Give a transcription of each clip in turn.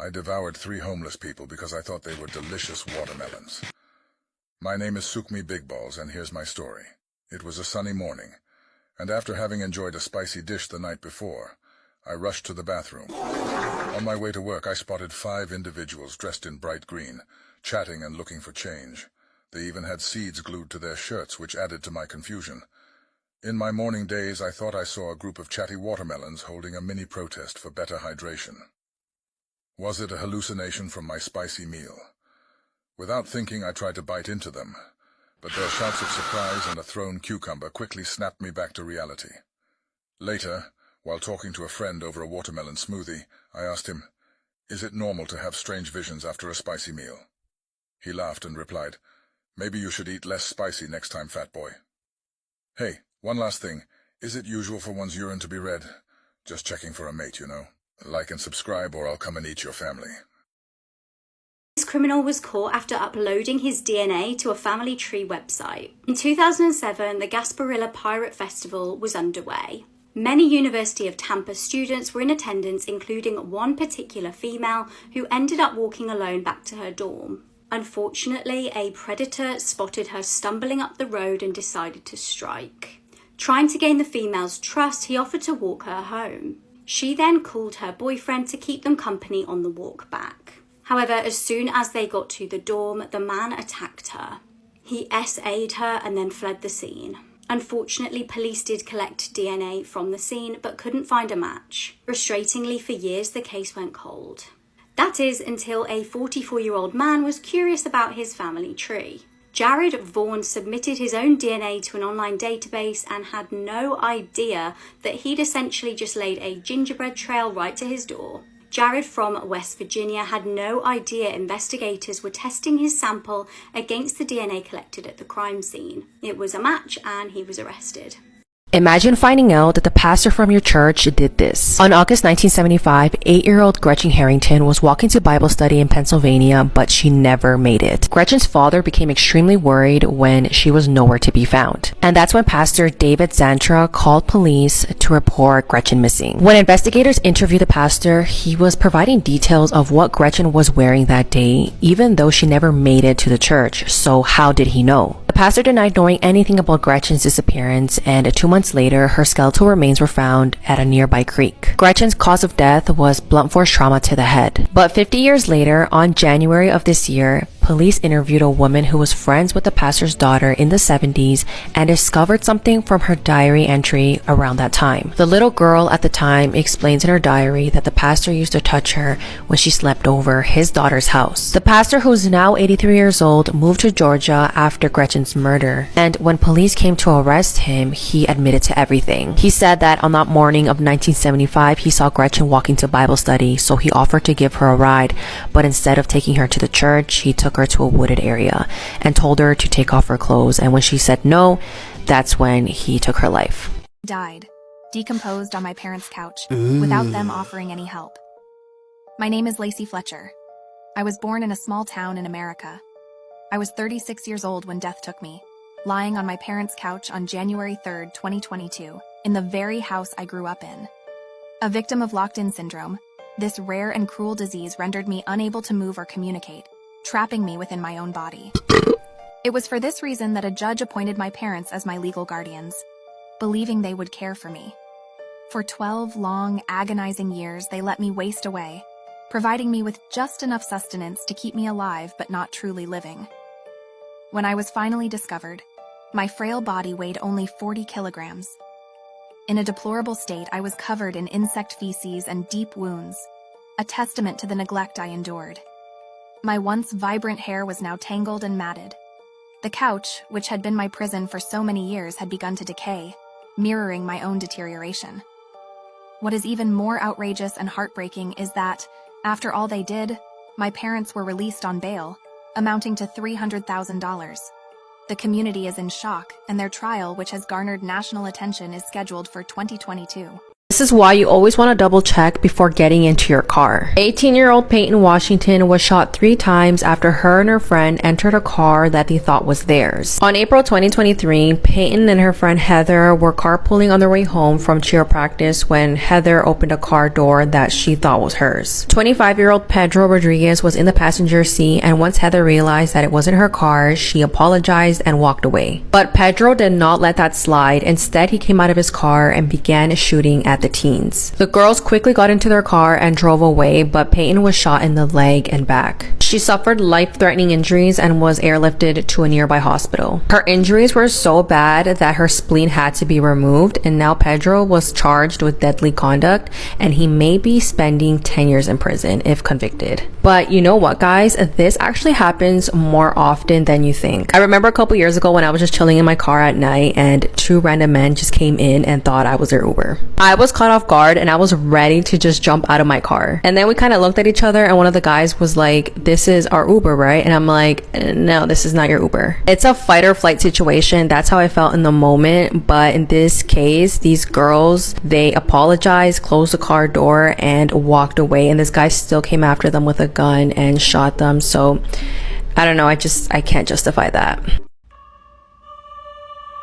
I devoured 3 homeless people because I thought they were delicious watermelons. My name is Sukmi Big Balls, and here's my story. It was a sunny morning, and after having enjoyed a spicy dish the night before, I rushed to the bathroom. On my way to work, I spotted 5 individuals dressed in bright green, chatting and looking for change. They even had seeds glued to their shirts, which added to my confusion. In my morning daze, I thought I saw a group of chatty watermelons holding a mini protest for better hydration. Was it a hallucination from my spicy meal? Without thinking, I tried to bite into them, but their shouts of surprise and a thrown cucumber quickly snapped me back to reality. Later, while talking to a friend over a watermelon smoothie, I asked him, "Is it normal to have strange visions after a spicy meal?" He laughed and replied, "Maybe you should eat less spicy next time, fat boy." Hey, one last thing. Is it usual for one's urine to be red? Just checking for a mate, you know. Like and subscribe, or I'll come and eat your family. This criminal was caught after uploading his DNA to a family tree website. In 2007, the Gasparilla Pirate Festival was underway. Many University of Tampa students were in attendance, including one particular female who ended up walking alone back to her dorm. Unfortunately, a predator spotted her stumbling up the road and decided to strike. Trying to gain the female's trust, he offered to walk her home. She then called her boyfriend to keep them company on the walk back. However, as soon as they got to the dorm, the man attacked her. He SA'd her and then fled the scene. Unfortunately, police did collect DNA from the scene, but couldn't find a match. Frustratingly, for years, the case went cold. That is, until a 44-year-old man was curious about his family tree. Jared Vaughn submitted his own DNA to an online database and had no idea that he'd essentially just laid a gingerbread trail right to his door. Jared from West Virginia had no idea investigators were testing his sample against the DNA collected at the crime scene. It was a match and he was arrested. Imagine finding out that the pastor from your church did this. On August 1975, 8-year-old Gretchen Harrington was walking to Bible study in Pennsylvania, but she never made it. Gretchen's father became extremely worried when she was nowhere to be found. And that's when Pastor David Zantra called police to report Gretchen missing. When investigators interviewed the pastor, he was providing details of what Gretchen was wearing that day, even though she never made it to the church. So how did he know? The pastor denied knowing anything about Gretchen's disappearance, and 2 months later, her skeletal remains were found at a nearby creek. Gretchen's cause of death was blunt force trauma to the head. But 50 years later, on January of this year, police interviewed a woman who was friends with the pastor's daughter in the 70s and discovered something from her diary entry around that time. The little girl at the time explains in her diary that the pastor used to touch her when she slept over his daughter's house. The pastor, who's now 83 years old, moved to Georgia after Gretchen's murder, and when police came to arrest him, he admitted to everything. He said that on that morning of 1975, he saw Gretchen walking to Bible study, so he offered to give her a ride, but instead of taking her to the church, he took her to a wooded area and told her to take off her clothes, and when she said no, that's when he took her life. Died, decomposed on my parents' couch, without them offering any help. My name is Lacey Fletcher. I was born in a small town in America. I was 36 years old when death took me, lying on my parents' couch on January 3rd, 2022, in the very house I grew up in. A victim of locked-in syndrome, this rare and cruel disease rendered me unable to move or communicate, trapping me within my own body. It was for this reason that a judge appointed my parents as my legal guardians, believing they would care for me. For 12 long, agonizing years, they let me waste away, providing me with just enough sustenance to keep me alive but not truly living. When I was finally discovered, my frail body weighed only 40 kilograms. In a deplorable state, I was covered in insect feces and deep wounds, a testament to the neglect I endured. My once vibrant hair was now tangled and matted. The couch, which had been my prison for so many years, had begun to decay, mirroring my own deterioration. What is even more outrageous and heartbreaking is that, after all they did, my parents were released on bail, amounting to $300,000. The community is in shock, and their trial, which has garnered national attention, is scheduled for 2022. This is why you always want to double check before getting into your car. 18-year-old Peyton Washington was shot 3 times after her and her friend entered a car that they thought was theirs. On April 2023, Peyton and her friend Heather were carpooling on their way home from cheer practice when Heather opened a car door that she thought was hers. 25-year-old Pedro Rodriguez was in the passenger seat, and once Heather realized that it wasn't her car, she apologized and walked away. But Pedro did not let that slide. Instead, he came out of his car and began shooting at the teens. The girls quickly got into their car and drove away, but Peyton was shot in the leg and back. She suffered life-threatening injuries and was airlifted to a nearby hospital. Her injuries were so bad that her spleen had to be removed, and now Pedro was charged with deadly conduct, and he may be spending 10 years in prison if convicted. But you know what, guys? This actually happens more often than you think. I remember a couple years ago when I was just chilling in my car at night and 2 random men just came in and thought I was their Uber. I was caught off guard and I was ready to just jump out of my car. And then we kind of looked at each other and one of the guys was like, "This is our Uber, right?" And I'm like, "No, this is not your Uber." It's a fight or flight situation. That's how I felt in the moment. But in this case, these girls, they apologized, closed the car door and walked away. And this guy still came after them with a gun and shot them. So I don't know. I can't justify that.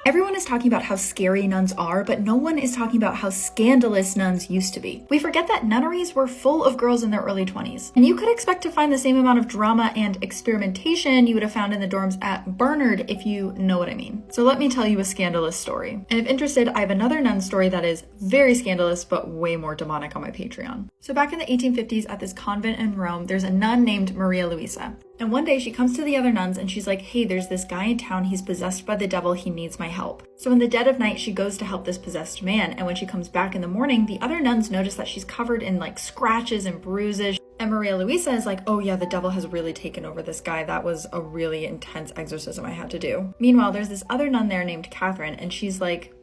Everyone is talking about how scary nuns are, but no one is talking about how scandalous nuns used to be. We forget that nunneries were full of girls in their early 20s, and you could expect to find the same amount of drama and experimentation you would have found in the dorms at Barnard, if you know what I mean. So let me tell you a scandalous story. And if interested, I have another nun story that is very scandalous, but way more demonic on my Patreon. So back in the 1850s at this convent in Rome, there's a nun named Maria Luisa. And one day she comes to the other nuns and she's like, "Hey, there's this guy in town, he's possessed by the devil, he needs my help." So in the dead of night, she goes to help this possessed man, and when she comes back in the morning, the other nuns notice that she's covered in like scratches and bruises. And Maria Luisa is like, "Oh yeah, the devil has really taken over this guy. That was a really intense exorcism I had to do." Meanwhile, there's this other nun there named Catherine, and she's like,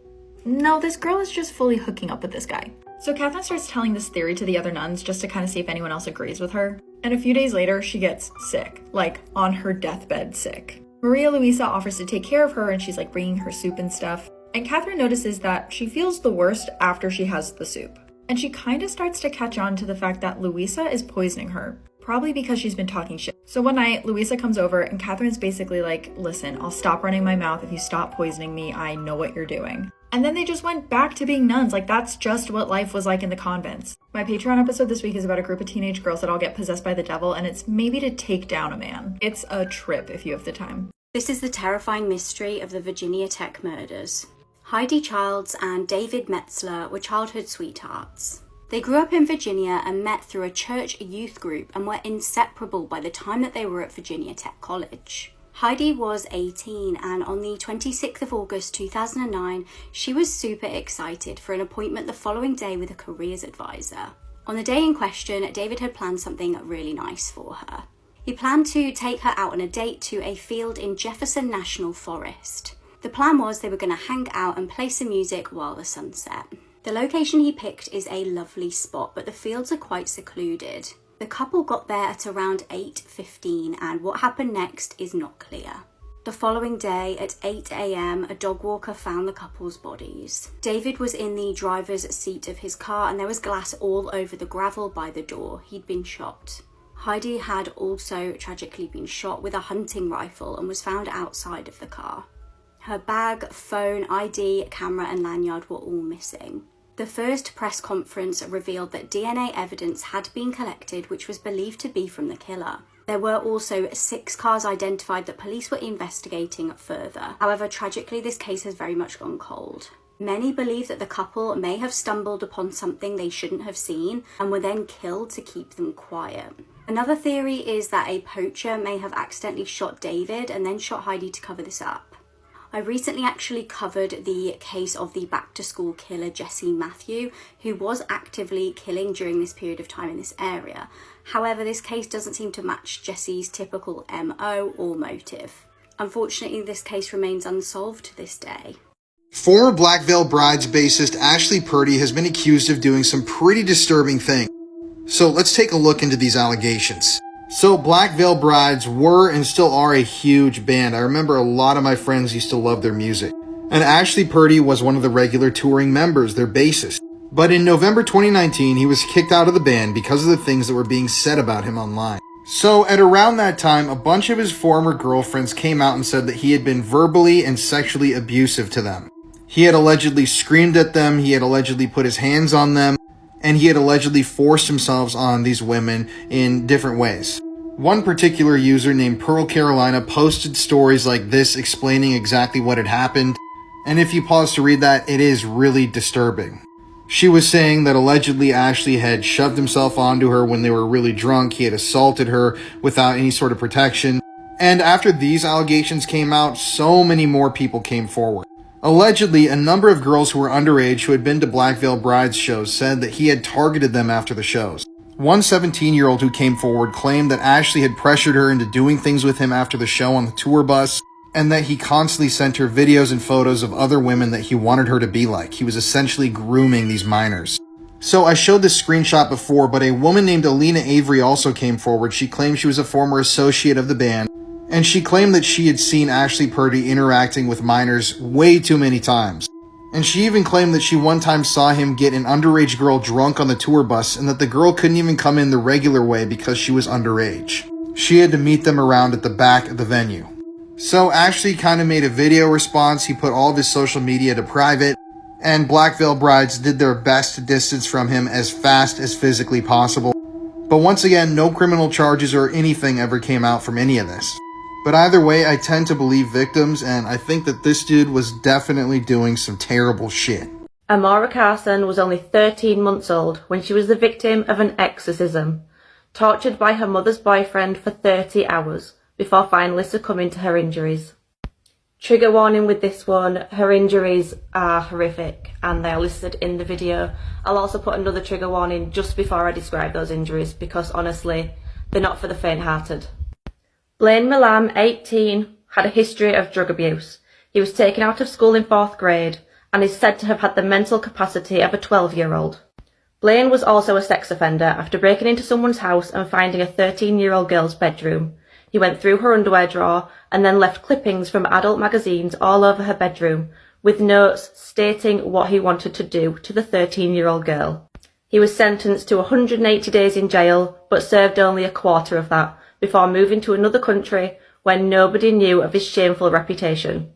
"No, this girl is just fully hooking up with this guy." So Catherine starts telling this theory to the other nuns just to kind of see if anyone else agrees with her. And a few days later, she gets sick, like on her deathbed sick. Maria Luisa offers to take care of her and she's like bringing her soup and stuff. And Catherine notices that she feels the worst after she has the soup. And she kind of starts to catch on to the fact that Luisa is poisoning her, probably because she's been talking shit. So one night, Luisa comes over and Catherine's basically like, "Listen, I'll stop running my mouth if you stop poisoning me. I know what you're doing." And then they just went back to being nuns. Like, that's just what life was like in the convents. My Patreon episode this week is about a group of teenage girls that all get possessed by the devil, and it's maybe to take down a man. It's a trip if you have the time. This is the terrifying mystery of the Virginia Tech murders. Heidi Childs and David Metzler were childhood sweethearts. They grew up in Virginia and met through a church youth group and were inseparable by the time that they were at Virginia Tech College. Heidi was 18 and on the 26th of August 2009, she was super excited for an appointment the following day with a careers advisor. On the day in question, David had planned something really nice for her. He planned to take her out on a date to a field in Jefferson National Forest. The plan was they were going to hang out and play some music while the sun set. The location he picked is a lovely spot, but the fields are quite secluded. The couple got there at around 8:15 and what happened next is not clear. The following day at 8 a.m, a dog walker found the couple's bodies. David was in the driver's seat of his car and there was glass all over the gravel by the door. He'd been shot. Heidi had also tragically been shot with a hunting rifle and was found outside of the car. Her bag, phone, ID, camera and lanyard were all missing. The first press conference revealed that DNA evidence had been collected which was believed to be from the killer. There were also 6 cars identified that police were investigating further. However, tragically, this case has very much gone cold. Many believe that the couple may have stumbled upon something they shouldn't have seen and were then killed to keep them quiet. Another theory is that a poacher may have accidentally shot David and then shot Heidi to cover this up. I recently actually covered the case of the back-to-school killer Jesse Matthew, who was actively killing during this period of time in this area. However, this case doesn't seem to match Jesse's typical MO or motive. Unfortunately, this case remains unsolved to this day. Former Black Veil Brides bassist Ashley Purdy has been accused of doing some pretty disturbing things. So let's take a look into these allegations. So Black Veil Brides were and still are a huge band. I remember a lot of my friends used to love their music. And Ashley Purdy was one of the regular touring members, their bassist. But in November 2019, he was kicked out of the band because of the things that were being said about him online. So at around that time, a bunch of his former girlfriends came out and said that he had been verbally and sexually abusive to them. He had allegedly screamed at them, he had allegedly put his hands on them, and he had allegedly forced himself on these women in different ways. One particular user named Pearl Carolina posted stories like this explaining exactly what had happened, and if you pause to read that, it is really disturbing. She was saying that allegedly Ashley had shoved himself onto her when they were really drunk, he had assaulted her without any sort of protection, and after these allegations came out, so many more people came forward. Allegedly, a number of girls who were underage who had been to Black Veil Brides shows said that he had targeted them after the shows. One 17-year-old who came forward claimed that Ashley had pressured her into doing things with him after the show on the tour bus, and that he constantly sent her videos and photos of other women that he wanted her to be like. He was essentially grooming these minors. So I showed this screenshot before, but a woman named Alina Avery also came forward. She claimed she was a former associate of the band, and she claimed that she had seen Ashley Purdy interacting with minors way too many times. And she even claimed that she one time saw him get an underage girl drunk on the tour bus, and that the girl couldn't even come in the regular way because she was underage. She had to meet them around at the back of the venue. So Ashley kind of made a video response. He put all of his social media to private, and Black Veil Brides did their best to distance from him as fast as physically possible. But once again, no criminal charges or anything ever came out from any of this. But either way, I tend to believe victims, and I think that this dude was definitely doing some terrible shit. Amara Carson was only 13 months old when she was the victim of an exorcism, tortured by her mother's boyfriend for 30 hours before finally succumbing to her injuries. Trigger warning with this one, her injuries are horrific and they are listed in the video. I'll also put another trigger warning just before I describe those injuries because honestly, they're not for the faint-hearted. Blaine Milam, 18, had a history of drug abuse. He was taken out of school in 4th grade and is said to have had the mental capacity of a 12-year-old. Blaine was also a sex offender after breaking into someone's house and finding a 13-year-old girl's bedroom. He went through her underwear drawer and then left clippings from adult magazines all over her bedroom, with notes stating what he wanted to do to the 13-year-old girl. He was sentenced to 180 days in jail, but served only a quarter of that, before moving to another country where nobody knew of his shameful reputation.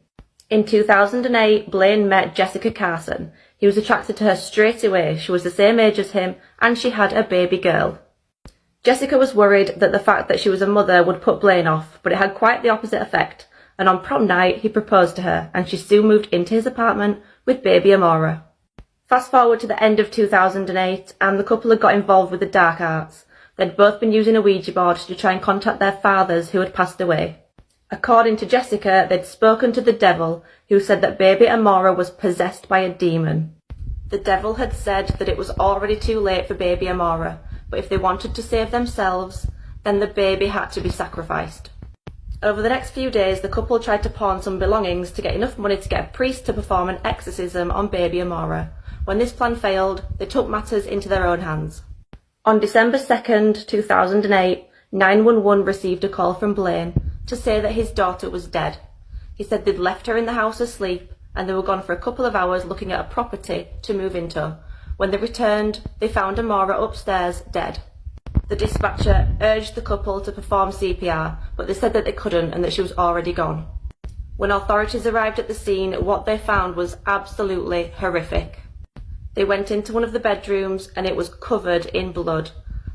In 2008, Blaine met Jessica Carson. He was attracted to her straight away. She was the same age as him, and she had a baby girl. Jessica was worried that the fact that she was a mother would put Blaine off, but it had quite the opposite effect, and on prom night he proposed to her, and she soon moved into his apartment with baby Amara. Fast forward to the end of 2008, and the couple had got involved with the dark arts. They'd both been using a Ouija board to try and contact their fathers who had passed away. According to Jessica, they'd spoken to the devil, who said that baby Amara was possessed by a demon. The devil had said that it was already too late for baby Amara, but if they wanted to save themselves, then the baby had to be sacrificed. Over the next few days, the couple tried to pawn some belongings to get enough money to get a priest to perform an exorcism on baby Amara. When this plan failed, they took matters into their own hands. On December 2nd, 2008, 911 received a call from Blaine to say that his daughter was dead. He said they'd left her in the house asleep and they were gone for a couple of hours looking at a property to move into. When they returned, they found Amara upstairs dead. The dispatcher urged the couple to perform CPR, but they said that they couldn't and that she was already gone. When authorities arrived at the scene, what they found was absolutely horrific. They went into one of the bedrooms and it was covered in blood.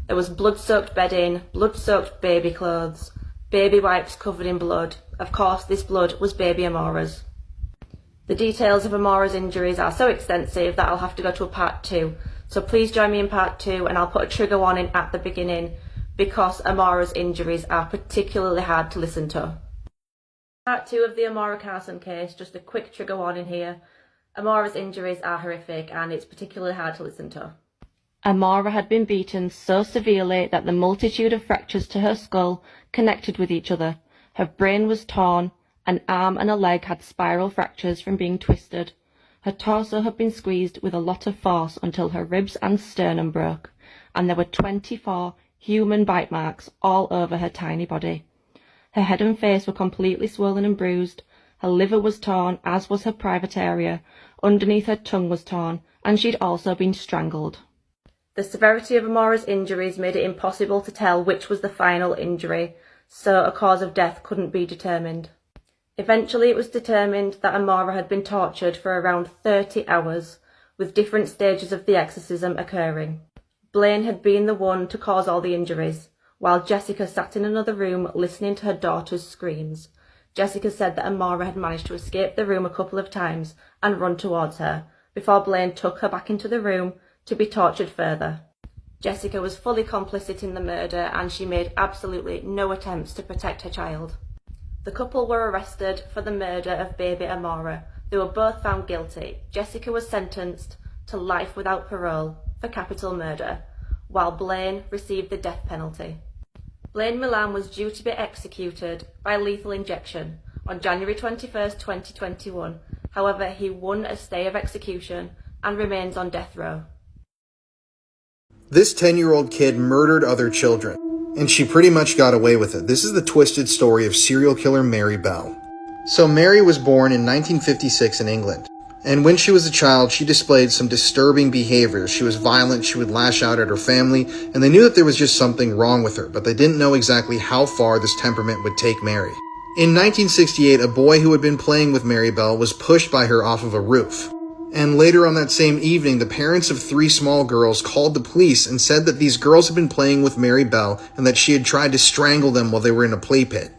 There was blood-soaked bedding, blood-soaked baby clothes, baby wipes covered in blood. Of course, this blood was baby Amara's. The details of Amara's injuries are so extensive that I'll have to go to a part 2. So please join me in part 2 and I'll put a trigger warning at the beginning because Amara's injuries are particularly hard to listen to. Part 2 of the Amara Carson case, just a quick trigger warning here. Amara's injuries are horrific and it's particularly hard to listen to. Amara had been beaten so severely that the multitude of fractures to her skull connected with each other. Her brain was torn, an arm and a leg had spiral fractures from being twisted. Her torso had been squeezed with a lot of force until her ribs and sternum broke, and there were 24 human bite marks all over her tiny body. Her head and face were completely swollen and bruised. Her liver was torn, as was her private area. Underneath her tongue was torn, and she'd also been strangled. The severity of Amora's injuries made it impossible to tell which was the final injury, so a cause of death couldn't be determined. Eventually it was determined that Amora had been tortured for around 30 hours, with different stages of the exorcism occurring. Blaine had been the one to cause all the injuries, while Jessica sat in another room listening to her daughter's screams. Jessica said that Amora had managed to escape the room a couple of times and run towards her, before Blaine took her back into the room to be tortured further. Jessica was fully complicit in the murder, and she made absolutely no attempts to protect her child. The couple were arrested for the murder of baby Amora. They were both found guilty. Jessica was sentenced to life without parole for capital murder, while Blaine received the death penalty. Blaine Milan was due to be executed by lethal injection on January 21st, 2021. However, he won a stay of execution and remains on death row. This 10-year-old kid murdered other children, and she pretty much got away with it. This is the twisted story of serial killer Mary Bell. So Mary was born in 1956 in England, and when she was a child, she displayed some disturbing behaviors. She was violent, she would lash out at her family, and they knew that there was just something wrong with her, but they didn't know exactly how far this temperament would take Mary. In 1968, a boy who had been playing with Mary Bell was pushed by her off of a roof. And later on that same evening, the parents of 3 small girls called the police and said that these girls had been playing with Mary Bell and that she had tried to strangle them while they were in a play pit.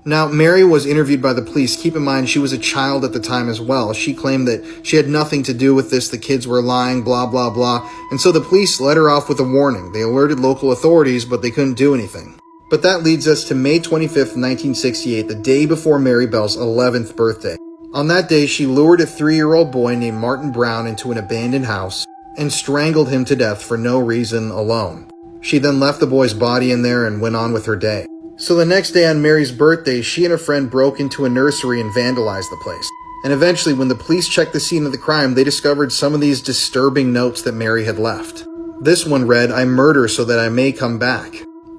Now, Mary was interviewed by the police. Keep in mind, she was a child at the time as well. She claimed that she had nothing to do with this, the kids were lying, blah, blah, blah. And so the police let her off with a warning. They alerted local authorities, but they couldn't do anything. But that leads us to May 25th, 1968, the day before Mary Bell's 11th birthday. On that day, she lured a 3-year-old boy named Martin Brown into an abandoned house and strangled him to death for no reason alone. She then left the boy's body in there and went on with her day. So the next day on Mary's birthday, she and a friend broke into a nursery and vandalized the place. And eventually, when the police checked the scene of the crime, they discovered some of these disturbing notes that Mary had left. This one read, "I murder so that I may come back."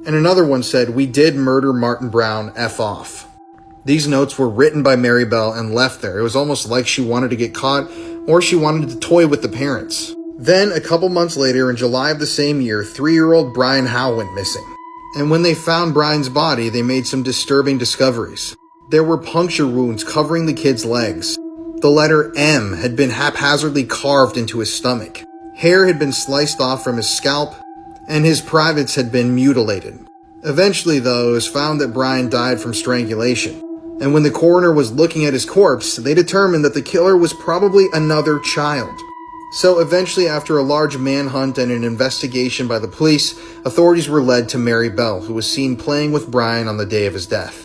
And another one said, "We did murder Martin Brown, F off." These notes were written by Mary Bell and left there. It was almost like she wanted to get caught, or she wanted to toy with the parents. Then, a couple months later, in July of the same year, 3-year-old Brian Howe went missing. And when they found Brian's body, they made some disturbing discoveries. There were puncture wounds covering the kid's legs. The letter M had been haphazardly carved into his stomach. Hair had been sliced off from his scalp, and his privates had been mutilated. Eventually, though, it was found that Brian died from strangulation. And when the coroner was looking at his corpse, they determined that the killer was probably another child. So eventually, after a large manhunt and an investigation by the police, authorities were led to Mary Bell, who was seen playing with Brian on the day of his death.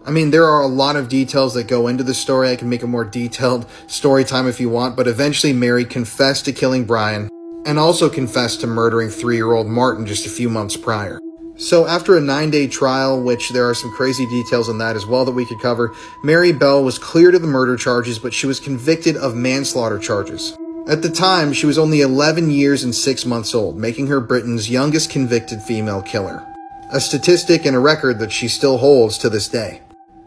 I mean, there are a lot of details that go into the story. I can make a more detailed story time if you want, but eventually Mary confessed to killing Brian and also confessed to murdering 3-year-old Martin just a few months prior. So after a 9-day trial, which there are some crazy details in that as well that we could cover, Mary Bell was cleared of the murder charges, but she was convicted of manslaughter charges. At the time, she was only 11 years and 6 months old, making her Britain's youngest convicted female killer. A statistic and a record that she still holds to this day.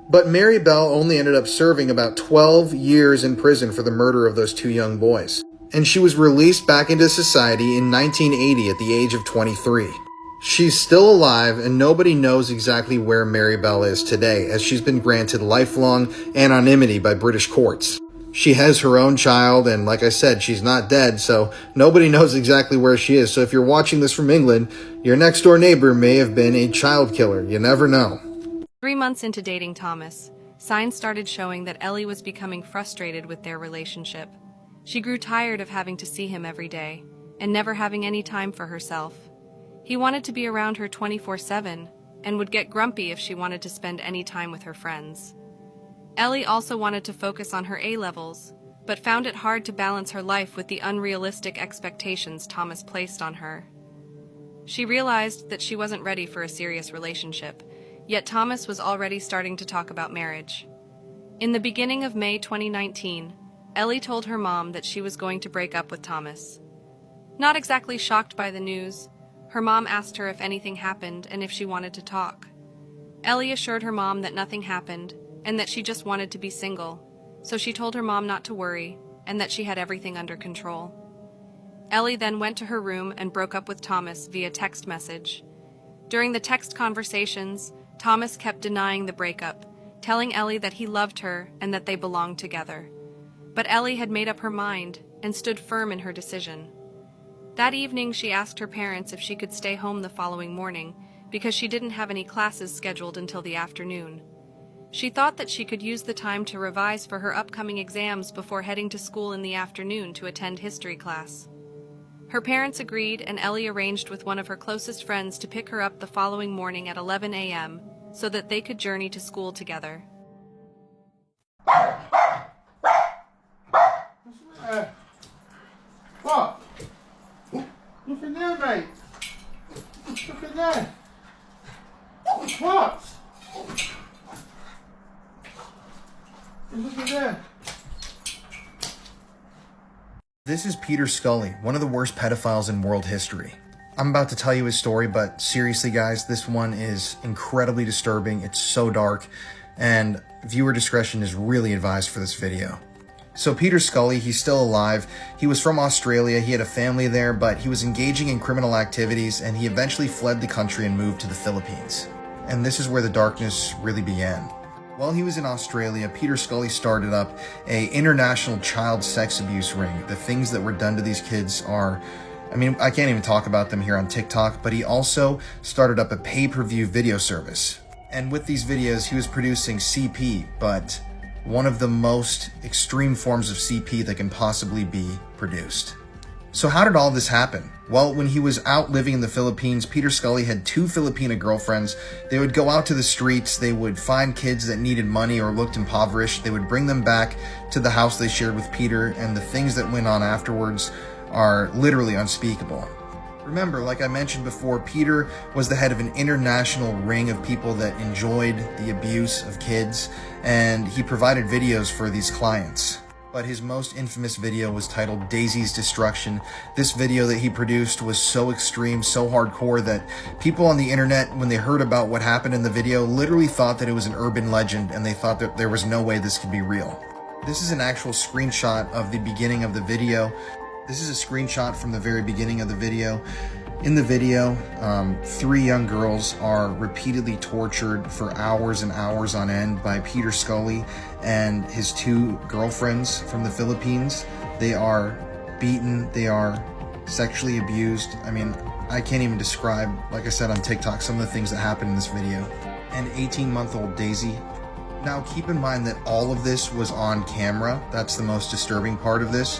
But Mary Bell only ended up serving about 12 years in prison for the murder of those 2 young boys. And she was released back into society in 1980 at the age of 23. She's still alive, and nobody knows exactly where Mary Bell is today, as she's been granted lifelong anonymity by British courts. She has her own child, and like I said, she's not dead, so nobody knows exactly where she is. So if you're watching this from England, your next door neighbor may have been a child killer. You never know. 3 months into dating Thomas, signs started showing that Ellie was becoming frustrated with their relationship. She grew tired of having to see him every day, and never having any time for herself. He wanted to be around her 24/7, and would get grumpy if she wanted to spend any time with her friends. Ellie also wanted to focus on her A-levels, but found it hard to balance her life with the unrealistic expectations Thomas placed on her. She realized that she wasn't ready for a serious relationship, yet Thomas was already starting to talk about marriage. In the beginning of May 2019, Ellie told her mom that she was going to break up with Thomas. Not exactly shocked by the news, her mom asked her if anything happened and if she wanted to talk. Ellie assured her mom that nothing happened, and that she just wanted to be single, so she told her mom not to worry, and that she had everything under control. Ellie then went to her room and broke up with Thomas via text message. During the text conversations, Thomas kept denying the breakup, telling Ellie that he loved her and that they belonged together. But Ellie had made up her mind and stood firm in her decision. That evening, she asked her parents if she could stay home the following morning because she didn't have any classes scheduled until the afternoon. She thought that she could use the time to revise for her upcoming exams before heading to school in the afternoon to attend history class. Her parents agreed, and Ellie arranged with one of her closest friends to pick her up the following morning at 11 a.m. so that they could journey to school together. What? Nothing there, mate. Nothing there. What? There's nothing there. This is Peter Scully, one of the worst pedophiles in world history. I'm about to tell you his story, but seriously guys, this one is incredibly disturbing. It's so dark, and viewer discretion is really advised for this video. So Peter Scully, he's still alive. He was from Australia, he had a family there, but he was engaging in criminal activities, and he eventually fled the country and moved to the Philippines. And this is where the darkness really began. While he was in Australia, Peter Scully started up an international child sex abuse ring. The things that were done to these kids are, I can't even talk about them here on TikTok, but he also started up a pay-per-view video service. And with these videos, he was producing CP, but one of the most extreme forms of CP that can possibly be produced. So how did all this happen? Well, when he was out living in the Philippines, Peter Scully had 2 Filipina girlfriends. They would go out to the streets, they would find kids that needed money or looked impoverished, they would bring them back to the house they shared with Peter, and the things that went on afterwards are literally unspeakable. Remember, like I mentioned before, Peter was the head of an international ring of people that enjoyed the abuse of kids, and he provided videos for these clients. But his most infamous video was titled Daisy's Destruction. This video that he produced was so extreme, so hardcore that people on the internet, when they heard about what happened in the video, literally thought that it was an urban legend, and they thought that there was no way this could be real. This is an actual screenshot of the beginning of the video. This is a screenshot from the very beginning of the video. In the video, 3 young girls are repeatedly tortured for hours and hours on end by Peter Scully and his 2 girlfriends from the Philippines. They are beaten, they are sexually abused. I can't even describe, like I said on TikTok, some of the things that happened in this video. And 18-month-old Daisy. Now keep in mind that all of this was on camera. That's the most disturbing part of this.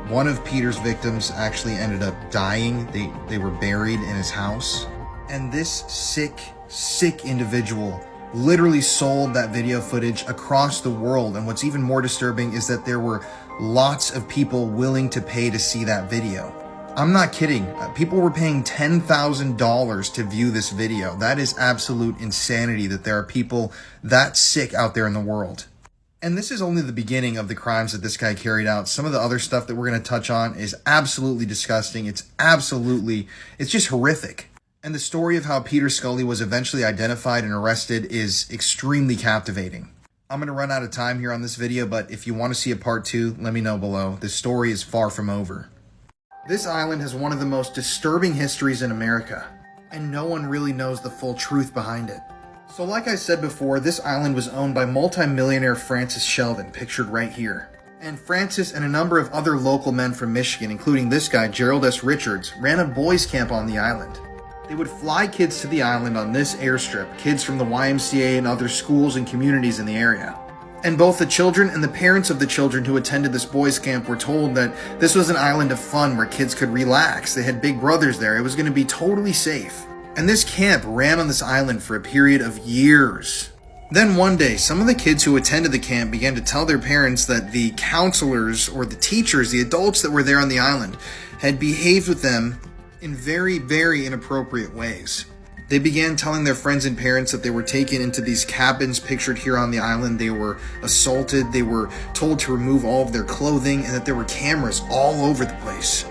One of Peter's victims actually ended up dying. They were buried in his house. And this sick individual literally sold that video footage across the world. And what's even more disturbing is that there were lots of people willing to pay to see that video. I'm not kidding. People were paying $10,000 to view this video. That is absolute insanity that there are people that sick out there in the world. And this is only the beginning of the crimes that this guy carried out. Some of the other stuff that we're going to touch on is absolutely disgusting. It's just horrific. And the story of how Peter Scully was eventually identified and arrested is extremely captivating. I'm going to run out of time here on this video, but if you want to see a part 2, let me know below. This story is far from over. This island has one of the most disturbing histories in America, and no one really knows the full truth behind it. So like I said before, this island was owned by multi-millionaire Francis Sheldon, pictured right here. And Francis and a number of other local men from Michigan, including this guy, Gerald S. Richards, ran a boys' camp on the island. They would fly kids to the island on this airstrip, kids from the YMCA and other schools and communities in the area. And both the children and the parents of the children who attended this boys' camp were told that this was an island of fun where kids could relax. They had big brothers there. It was going to be totally safe. And this camp ran on this island for a period of years. Then one day, some of the kids who attended the camp began to tell their parents that the counselors or the teachers, the adults that were there on the island, had behaved with them in very, very inappropriate ways. They began telling their friends and parents that they were taken into these cabins pictured here on the island. They were assaulted, they were told to remove all of their clothing, and that there were cameras all over the place.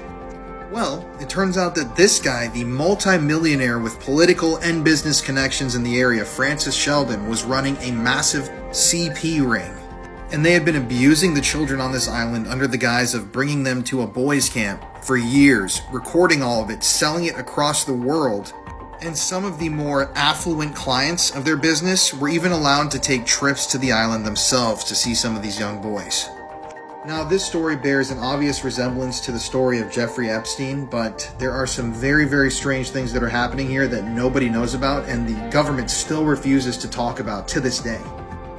Well, it turns out that this guy, the multi-millionaire with political and business connections in the area, Francis Sheldon, was running a massive CP ring. and they had been abusing the children on this island under the guise of bringing them to a boys' camp for years, recording all of it, selling it across the world. And some of the more affluent clients of their business were even allowed to take trips to the island themselves to see some of these young boys. Now, this story bears an obvious resemblance to the story of Jeffrey Epstein, but there are some very, very strange things that are happening here that nobody knows about, and the government still refuses to talk about to this day.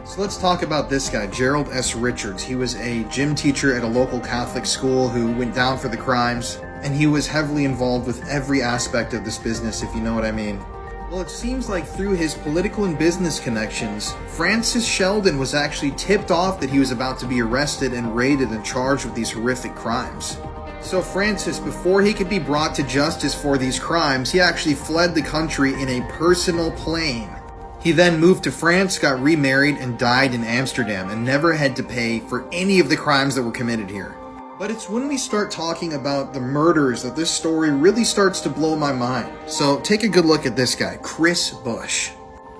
So let's talk about this guy, Gerald S. Richards. He was a gym teacher at a local Catholic school who went down for the crimes, and he was heavily involved with every aspect of this business, if you know what I mean. Well, it seems like through his political and business connections, Francis Sheldon was actually tipped off that he was about to be arrested and raided and charged with these horrific crimes. So Francis, before he could be brought to justice for these crimes, he actually fled the country in a personal plane. He then moved to France, got remarried, and died in Amsterdam, and never had to pay for any of the crimes that were committed here. But it's when we start talking about the murders that this story really starts to blow my mind. So take a good look at this guy, Chris Bush.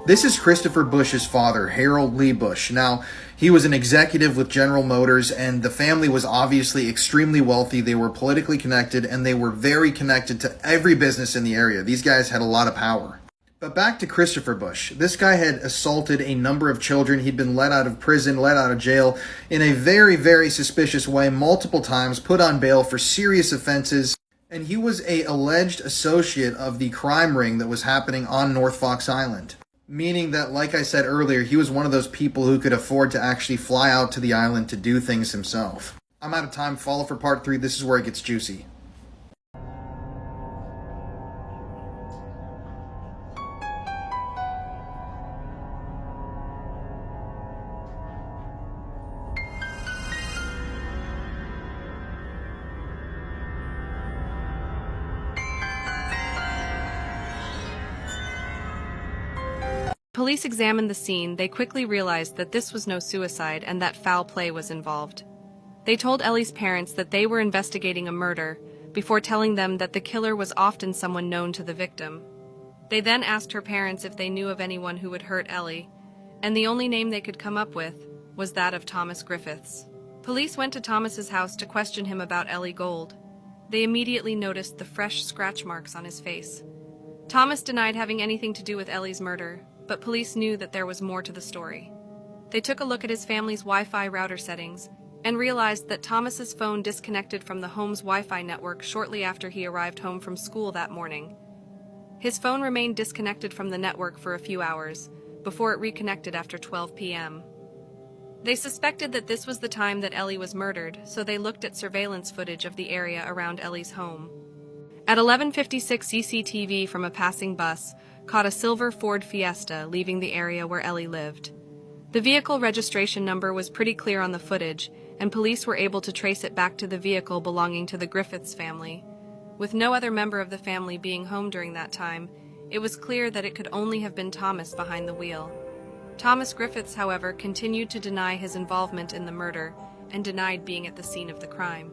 This is Christopher Bush's father, Harold Lee Bush. Now, he was an executive with General Motors, and the family was obviously extremely wealthy. They were politically connected, and they were very connected to every business in the area. These guys had a lot of power. But back to Christopher Bush. This guy had assaulted a number of children. He'd been let out of prison, let out of jail in a very, very suspicious way multiple times, put on bail for serious offenses. And he was an alleged associate of the crime ring that was happening on North Fox Island. Meaning that, like I said earlier, he was one of those people who could afford to actually fly out to the island to do things himself. I'm out of time. Follow for part 3. This is where it gets juicy. Police examined the scene. They quickly realized that this was no suicide and that foul play was involved. They told Ellie's parents that they were investigating a murder, before telling them that the killer was often someone known to the victim. They then asked her parents if they knew of anyone who would hurt Ellie, and the only name they could come up with was that of Thomas Griffiths. Police went to Thomas's house to question him about Ellie Gold. They immediately noticed the fresh scratch marks on his face. Thomas denied having anything to do with Ellie's murder, but police knew that there was more to the story. They took a look at his family's Wi-Fi router settings and realized that Thomas's phone disconnected from the home's Wi-Fi network shortly after he arrived home from school that morning. His phone remained disconnected from the network for a few hours, before it reconnected after 12 p.m. They suspected that this was the time that Ellie was murdered, so they looked at surveillance footage of the area around Ellie's home. At 11:56, CCTV from a passing bus caught a silver Ford Fiesta leaving the area where Ellie lived. The vehicle registration number was pretty clear on the footage, and police were able to trace it back to the vehicle belonging to the Griffiths family. With no other member of the family being home during that time, it was clear that it could only have been Thomas behind the wheel. Thomas Griffiths, however, continued to deny his involvement in the murder and denied being at the scene of the crime.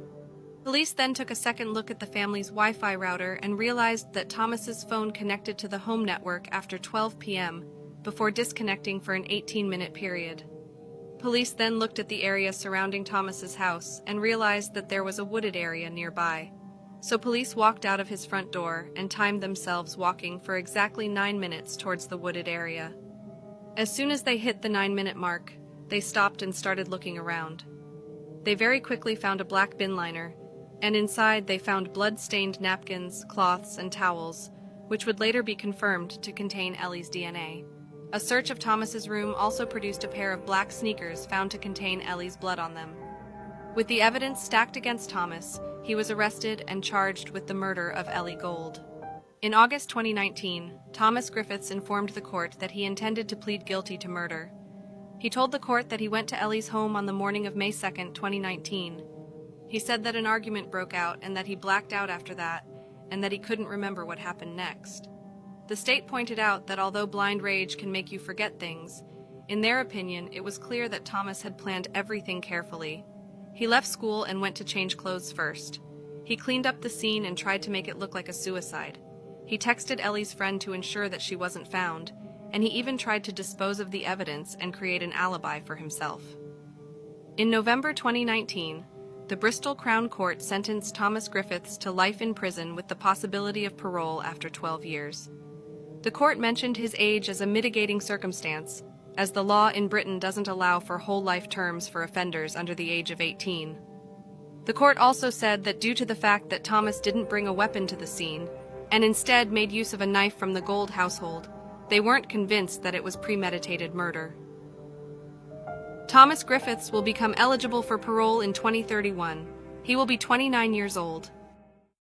Police then took a second look at the family's Wi-Fi router and realized that Thomas's phone connected to the home network after 12 p.m. before disconnecting for an 18-minute period. Police then looked at the area surrounding Thomas's house and realized that there was a wooded area nearby. So police walked out of his front door and timed themselves walking for exactly 9 minutes towards the wooded area. As soon as they hit the 9-minute mark, they stopped and started looking around. They very quickly found a black bin liner, and inside they found blood-stained napkins, cloths, and towels, which would later be confirmed to contain Ellie's DNA. A search of Thomas's room also produced a pair of black sneakers found to contain Ellie's blood on them. With the evidence stacked against Thomas, he was arrested and charged with the murder of Ellie Gold. In August 2019, Thomas Griffiths informed the court that he intended to plead guilty to murder. He told the court that he went to Ellie's home on the morning of May 2, 2019. He said that an argument broke out and that he blacked out after that, and that he couldn't remember what happened next. The state pointed out that although blind rage can make you forget things, in their opinion, it was clear that Thomas had planned everything carefully. He left school and went to change clothes first. He cleaned up the scene and tried to make it look like a suicide. He texted Ellie's friend to ensure that she wasn't found, and he even tried to dispose of the evidence and create an alibi for himself. In November 2019, the Bristol Crown Court sentenced Thomas Griffiths to life in prison with the possibility of parole after 12 years. The court mentioned his age as a mitigating circumstance, as the law in Britain doesn't allow for whole life terms for offenders under the age of 18. The court also said that due to the fact that Thomas didn't bring a weapon to the scene, and instead made use of a knife from the Gold household, they weren't convinced that it was premeditated murder. Thomas Griffiths will become eligible for parole in 2031. He will be 29 years old.